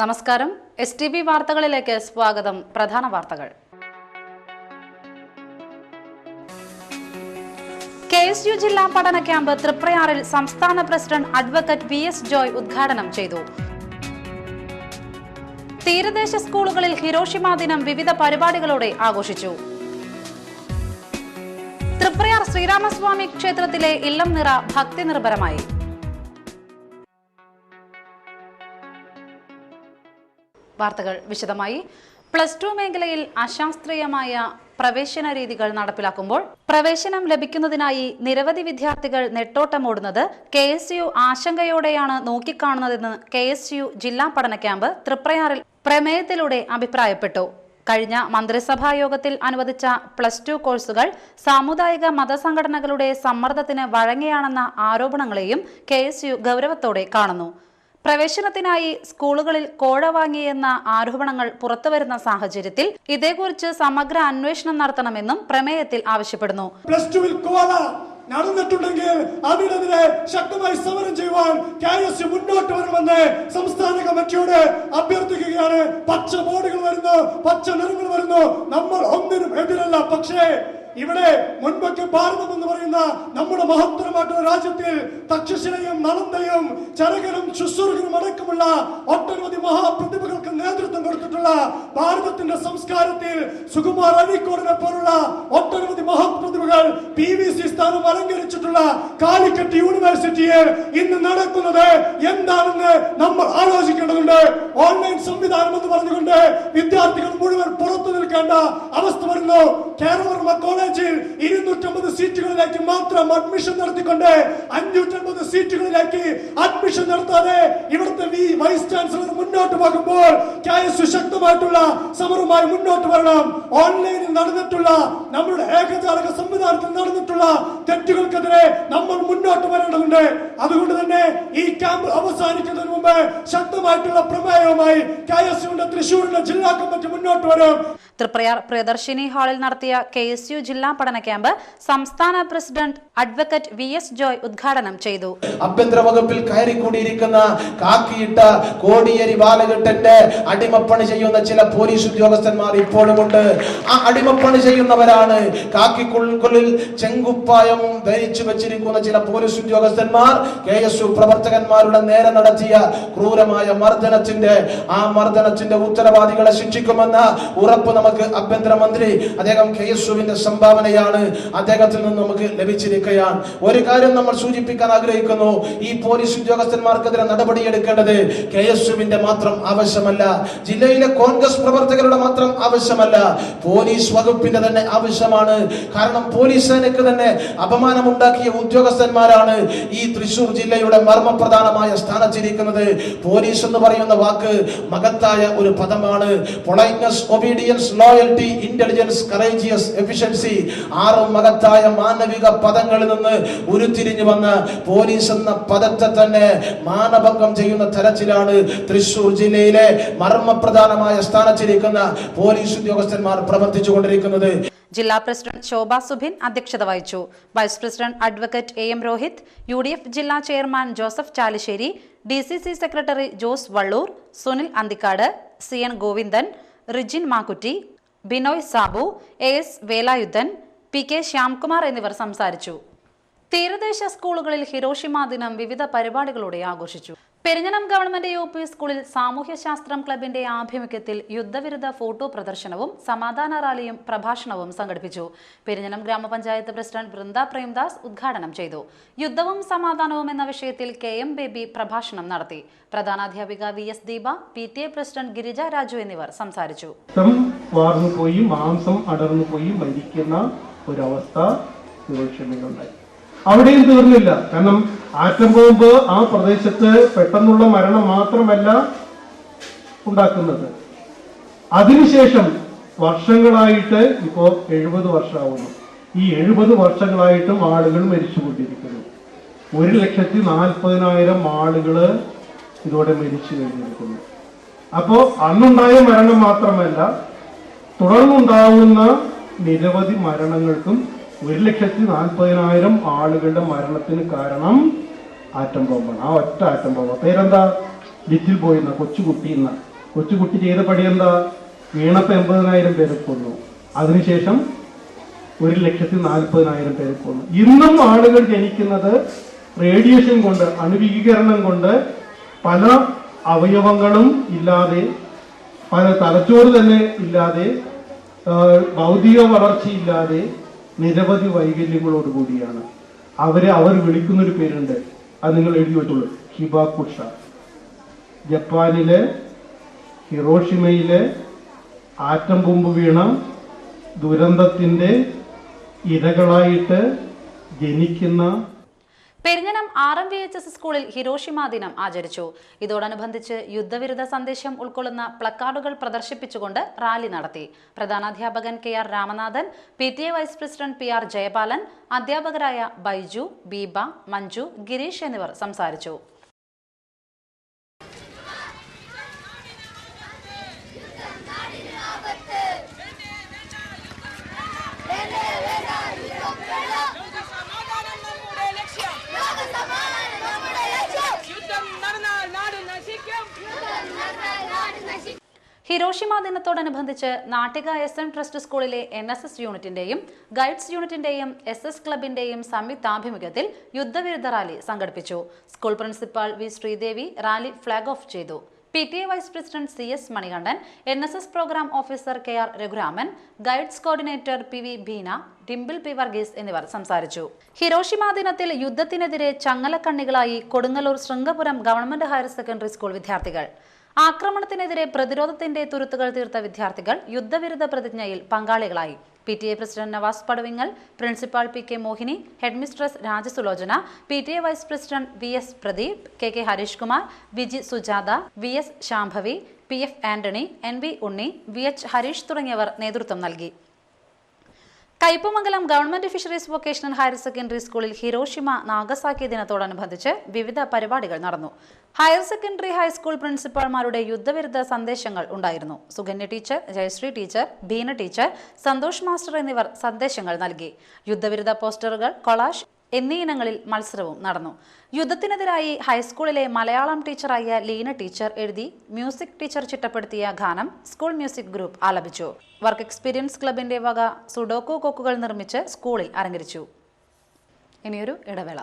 നമസ്കാരം. STB വാർത്തകളിലേക്ക് സ്വാഗതം. പ്രധാന വാർത്തകൾ. KSU ജില്ലാ പഠന ക്യാമ്പ് തൃപ്രയാറിൽ സംസ്ഥാന പ്രസിഡന്റ് അഡ്വക്കേറ്റ് VS ജോയ് ഉദ്ഘാടനം ചെയ്തു. തീരദേശ സ്കൂളുകളിൽ ഹിരോഷിമ ദിനം വിവിധ പരിപാടികളോടെ ആഘോഷിച്ചു. തൃപ്രയാർ ശ്രീരാമസ്വാമി ക്ഷേത്രത്തിലെ ഇല്ലം നിറ ഭക്തി നിർഭരമായി. വാർത്തകൾ വിശദമായി. +2 മേഖലയിൽ അശാസ്ത്രീയമായ പ്രവേശന രീതികൾ നടപ്പിലാക്കുമ്പോൾ പ്രവേശനം ലഭിക്കുന്നതിനായി നിരവധി വിദ്യാർത്ഥികൾ നെട്ടോട്ടമോടുന്നത് KSU ആശങ്കയോടെയാണ് നോക്കിക്കാണുന്നതെന്ന് KSU ജില്ലാ പഠന ക്യാമ്പ് തൃപ്രയാറിൽ പ്രമേയത്തിലൂടെ അഭിപ്രായപ്പെട്ടു. കഴിഞ്ഞ മന്ത്രിസഭാ യോഗത്തിൽ അനുവദിച്ച +2 കോഴ്സുകൾ സാമുദായിക മതസംഘടനകളുടെ സമ്മർദ്ദത്തിന് വഴങ്ങിയാണെന്ന ആരോപണങ്ങളെയും KSU ഗൗരവത്തോടെ കാണുന്നു. പ്രവേശനത്തിനായി സ്കൂളുകളിൽ കോഴ വാങ്ങിയെന്ന ആരോപണങ്ങൾ പുറത്തുവരുന്ന സാഹചര്യത്തിൽ ഇതേക്കുറിച്ച് സമഗ്ര അന്വേഷണം നടത്തണമെന്നും പ്രമേയത്തിൽ ആവശ്യപ്പെടുന്നു. നടന്നിട്ടുണ്ടെങ്കിൽ അതിനെതിരെ ശക്തമായി സമരം ചെയ്യുവാൻ KSU മുന്നോട്ട് വരണമെന്ന് സംസ്ഥാന കമ്മിറ്റിയോട് അഭ്യർത്ഥിക്കുകയാണ്. പച്ച ബോർഡുകൾ വരുന്നു, പച്ച നിറങ്ങൾ വരുന്നു. നമ്മൾ ഒന്നിനും എതിരല്ല. പക്ഷേ ഇവിടെ മുൻപൊക്കെ ഭാരതം എന്ന് പറയുന്ന നമ്മുടെ മഹത്തരമായിട്ടുള്ള രാജ്യത്തിൽ തക്ഷശിലയും നളന്തയും ചരകനും ശുശ്രൂഷകനും അടക്കമുള്ള ഒട്ടനവധി മഹാപ്രതിഭകൾക്ക് നേതൃത്വം കൊടുത്തിട്ടുള്ള ഭാരതത്തിന്റെ സംസ്കാരത്തിൽ സുകുമാർ അഴീക്കോടിനെ പോലുള്ള ഒട്ടനവധി മഹാപ്രതിഭകൾ PVC സ്ഥാനം അലങ്കരിച്ചിട്ടുള്ള കാലിക്കറ്റ് യൂണിവേഴ്സിറ്റിയിൽ ഇന്ന് നടക്കുന്നത് എന്താണെന്ന് നമ്മൾ ആലോചിക്കേണ്ടതുണ്ട്. ഓൺലൈൻ സംവിധാനം എന്ന് പറഞ്ഞുകൊണ്ട് വിദ്യാർത്ഥികൾ മുഴുവൻ പുറത്തു നിൽക്കേണ്ട അവസ്ഥ വരുന്നു. കേരളവർമ്മ കോളേജിൽ 250 സീറ്റുകളിലേക്ക് മാത്രം അഡ്മിഷൻ നടത്തിക്കൊണ്ട് 550 സീറ്റുകളിലേക്ക് അഡ്മിഷൻ നടത്താതെ ഇവിടുത്തെ വൈസ് ചാൻസലർ മുന്നോട്ട് പോകുമ്പോൾ KSU ശക്തമായിട്ടുള്ള സമരവുമായി മുന്നോട്ട് വരണം. ഓൺലൈനിൽ നടന്നിട്ടുള്ള നമ്മുടെ ഏകജാലക സംവിധാനത്തിൽ നടന്നിട്ടുള്ള തെറ്റുകൾക്കെതിരെ നമ്മൾ മുന്നോട്ട് വരേണ്ടതുണ്ട്. അതുകൊണ്ട് തന്നെ ഈ ക്യാമ്പ് അവസാനിക്കുന്നതിന് മുമ്പ് ശക്തമായിട്ടുള്ള പ്രമേയവുമായി KSUവിന്റെ തൃശൂരിലെ ജില്ലാ കമ്മിറ്റി മുന്നോട്ട് വരും. തൃപ്രയാർ പ്രിയദർശിനി ഹാളിൽ നടത്തിയ KSU ജില്ലാ പഠന ക്യാമ്പ് സംസ്ഥാന പ്രസിഡന്റ് അഡ്വക്കേറ്റ് VS ജോയ് ഉദ്ഘാടനം ചെയ്തു. ആഭ്യന്തര വകുപ്പിൽ കയറിക്കൂടിയിരിക്കുന്ന കാക്കിയിട്ട കോടിയേരി ബാലകൃഷ്ണന്റെ അടിമപ്പണി ചെയ്യുന്ന ചില പോലീസ് ഉദ്യോഗസ്ഥന്മാർ ഇപ്പോഴുമുണ്ട്. ആ അടിമപ്പണി ചെയ്യുന്നവരാണ്. കാക്കിക്കുള്ളിൽ ചെങ്കുപ്പായം ധരിച്ചു വെച്ചിരിക്കുന്ന ചില പോലീസ് ഉദ്യോഗസ്ഥന്മാർ KSU പ്രവർത്തകന്മാരുടെ നേരെ നടത്തിയ ക്രൂരമായ മർദ്ദനത്തിന്റെ ഉത്തരവാദികളെ ശിക്ഷിക്കുമെന്ന ഉറപ്പ് നമുക്ക് ആഭ്യന്തരമന്ത്രി അദ്ദേഹം KSUവിന്റെ സംഭാവനയാണ്. അദ്ദേഹത്തിൽ നിന്ന് നമുക്ക് ലഭിച്ചിരിക്കുകയാണ്. ഒരു കാര്യം നമ്മൾ സൂചിപ്പിക്കാൻ ആഗ്രഹിക്കുന്നു. ഈ പോലീസ് ഉദ്യോഗസ്ഥന്മാർക്കെതിരെ നടപടിയെടുക്കേണ്ടത് KSUവിന്റെ മാത്രം ആവശ്യമല്ല, ജില്ലയിലെ കോൺഗ്രസ് പ്രവർത്തകരുടെ മാത്രം ആവശ്യമല്ല, പോലീസ് വകുപ്പിന്റെ തന്നെ ആവശ്യമാണ്. കാരണം പോലീസ് സേനയ്ക്ക് തന്നെ അപമാനമുണ്ടാക്കിയ ഉദ്യോഗസ്ഥന്മാരാണ് ഈ തൃശൂർ ജില്ലയുടെ മർമ്മപ്രധാനമായ സ്ഥാനത്തിരിക്കുന്നത്. പോലീസ് എന്ന് പറയുന്ന വാക്ക് മഹത്തായ ഒരു പദമാണ്. Politeness, obedience, loyalty, intelligence, courageous, efficiency, 6 മഹത്തായ മാനവിക പദങ്ങളിൽ നിന്ന് ഉരുത്തിരിഞ്ഞു വന്ന പോലീസ് എന്ന പദത്തെ തന്നെ മാനഭംഗം ചെയ്യുന്ന തരത്തിലാണ് തൃശൂർ ജില്ലയിലെ മർമ്മപ്രധാനമായ സ്ഥാനത്തിരിക്കുന്ന പോലീസ് ഉദ്യോഗസ്ഥന്മാർ പ്രവർത്തിച്ചുകൊണ്ടിരിക്കുന്നത്. ജില്ലാ പ്രസിഡന്റ് ശോഭ സുബിൻ അധ്യക്ഷത വഹിച്ചു. Vice president advocate AM Rohit, UDF ജില്ലാ chairman Joseph Chalissery, DCC secretary Jose Vallur, Sunil Anthikad, CN Govindan, Rijin Makkutty, Binoy Sabu, AS Velayudhan, PK Shyamkumar എന്നിവർ സംസാരിച്ചു. തീരദേശ സ്കൂളുകളിൽ ഹിരോഷിമ ദിനം വിവിധ പരിപാടികളോടെ ആഘോഷിച്ചു. പെരിഞ്ഞനം ഗവൺമെന്റ് UP സ്കൂളിൽ സാമൂഹ്യശാസ്ത്രം ക്ലബിന്റെ ആഭിമുഖ്യത്തിൽ യുദ്ധവിരുദ്ധ ഫോട്ടോ പ്രദർശനവും സമാധാന റാലിയും പ്രഭാഷണവും സംഘടിപ്പിച്ചു. പെരിഞ്ഞനം ഗ്രാമപഞ്ചായത്ത് പ്രസിഡന്റ് വൃന്ദ പ്രേംദാസ് ഉദ്ഘാടനം ചെയ്തു. യുദ്ധവും സമാധാനവും എന്ന വിഷയത്തിൽ KM ബേബി പ്രഭാഷണം നടത്തി. പ്രധാനാധ്യാപിക VS Deepa, PTA president Girija Raju എന്നിവർ സംസാരിച്ചു. വാർന്നുപോയി മാംസം അടർന്നുപോയി മരിക്കുന്ന ഒരവസ്ഥ ഹിരോഷിമയിലുണ്ടായി. അവിടെയും തീർന്നില്ല. കാരണം ആറ്റം ബോംബ് ആ പ്രദേശത്ത് പെട്ടെന്നുള്ള മരണം മാത്രമല്ല ഉണ്ടാക്കുന്നത്. അതിനുശേഷം വർഷങ്ങളായിട്ട് ഇപ്പോ 70 വർഷമാവുന്നു. ഈ 70 വർഷങ്ങളായിട്ടും ആളുകൾ മരിച്ചുകൊണ്ടിരിക്കുന്നു. 1,40,000 ആളുകള് ഇതോടെ മരിച്ചു കഴിഞ്ഞിരിക്കുന്നു. അപ്പോ അന്നുണ്ടായ മരണം മാത്രമല്ല, തുടർന്നുണ്ടാവുന്ന നിരവധി മരണങ്ങൾക്കും 1,40,000 ആളുകളുടെ മരണത്തിന് കാരണം ആറ്റം ബോംബാണ്. ആ ഒറ്റ ആറ്റം ബോംബ്. പേരെന്താ? ലിറ്റിൽ ബോയ് എന്ന കൊച്ചുകുട്ടി ചെയ്ത പടി എന്താ? വീണപ്പോൾ 80,000 പേരെ കൊന്നു. അതിനുശേഷം 1,40,40,000 പേരെ കൊന്നു. ഇന്നും ആളുകൾ ജനിക്കുന്നത് റേഡിയേഷൻ കൊണ്ട്, അണുവികീകരണം കൊണ്ട് പല അവയവങ്ങളും ഇല്ലാതെ, പല തലച്ചോറ് തന്നെ ഇല്ലാതെ, ഭൗതിക വളർച്ചയില്ലാതെ, നിരവധി വൈകല്യങ്ങളോടുകൂടിയാണ്. അവർ വിളിക്കുന്നൊരു പേരുണ്ട്, അത് നിങ്ങൾ എഴുതി വെച്ചോളൂ, ഹിബാക്കുഷ. ജപ്പാനിലെ ഹിറോഷിമയിലെ ആറ്റം ബോംബ് വീണ ദുരന്തത്തിന്റെ ഇരകളായിട്ട് ജനിക്കുന്ന പെരിഞ്ഞനം RMVHS സ്കൂളിൽ ഹിരോഷിമ ദിനം ആചരിച്ചു. ഇതോടനുബന്ധിച്ച് യുദ്ധവിരുദ്ധ സന്ദേശം ഉൾക്കൊള്ളുന്ന പ്ലക്കാർഡുകൾ പ്രദർശിപ്പിച്ചുകൊണ്ട് റാലി നടത്തി. പ്രധാനാധ്യാപകൻ KR Ramanathan, PTA vice president PR Jayapalan, അധ്യാപകരായ ബൈജു, ബീബ, മഞ്ജു, ഗിരീഷ് എന്നിവർ സംസാരിച്ചു. ഹിരോഷിമ ദിനത്തോടനുബന്ധിച്ച് നാട്ടിക SM ട്രസ്റ്റ് സ്കൂളിലെ NSS യൂണിറ്റിന്റെയും ഗൈഡ്സ് യൂണിറ്റിന്റെയും SS ക്ലബിന്റെയും സംയുക്താഭിമുഖ്യത്തിൽ യുദ്ധവിരുദ്ധ റാലി സംഘടിപ്പിച്ചു. School principal V Sreedevi rally flag off ചെയ്തു. PTA vice president CS Manikandan, NSS programme officer KR Raghuraman, guides coordinator PV Beena, Dimple P Varghese എന്നിവർ സംസാരിച്ചു. ഹിരോഷിമ ദിനത്തിൽ യുദ്ധത്തിനെതിരെ ചങ്ങലക്കണ്ണികളായി Kodungallur Sringapuram government higher secondary school വിദ്യാർത്ഥികൾ. ആക്രമണത്തിനെതിരെ പ്രതിരോധത്തിന്റെ തുരുത്തുകൾ തീർത്ത വിദ്യാർത്ഥികൾ യുദ്ധവിരുദ്ധ പ്രതിജ്ഞയിൽ പങ്കാളികളായി. PTA president Navas Padavingal, principal PK Mohini, headmistress Rajasulochana, PTA vice president VS Pradeep, KK Harish Kumar, Viji Sujatha, VS Shambhavi, PF Antony, NV Unni, VH Harish തുടങ്ങിയവർ നേതൃത്വം നൽകി. Kaipamangalam government fisheries vocational higher secondary സ്കൂളിൽ ഹിരോഷിമ നാഗസാക്കി ദിനത്തോടനുബന്ധിച്ച് വിവിധ പരിപാടികൾ നടന്നു. ഹയർ സെക്കൻഡറി ഹൈസ്കൂൾ പ്രിൻസിപ്പാൾമാരുടെ യുദ്ധവിരുദ്ധ സന്ദേശങ്ങൾ ഉണ്ടായിരുന്നു. Sukanya teacher, Jayasree teacher, Beena teacher, Santhosh master എന്നിവർ സന്ദേശങ്ങൾ നൽകി. യുദ്ധവിരുദ്ധ പോസ്റ്ററുകൾ, കൊളാഷ് എന്നീ ഇനങ്ങളിൽ മത്സരവും നടന്നു. യുദ്ധത്തിനെതിരായി ഹൈസ്കൂളിലെ മലയാളം ടീച്ചറായ ലീന ടീച്ചർ എഴുതി മ്യൂസിക് ടീച്ചർ ചിട്ടപ്പെടുത്തിയ ഗാനം സ്കൂൾ മ്യൂസിക് ഗ്രൂപ്പ് ആലപിച്ചു. വർക്ക് എക്സ്പീരിയൻസ് ക്ലബിന്റെ വക സുഡോക്കു കൊക്കുകൾ നിർമ്മിച്ച് സ്കൂളിൽ അലങ്കരിച്ചു. ഇനിയൊരു ഇടവേള.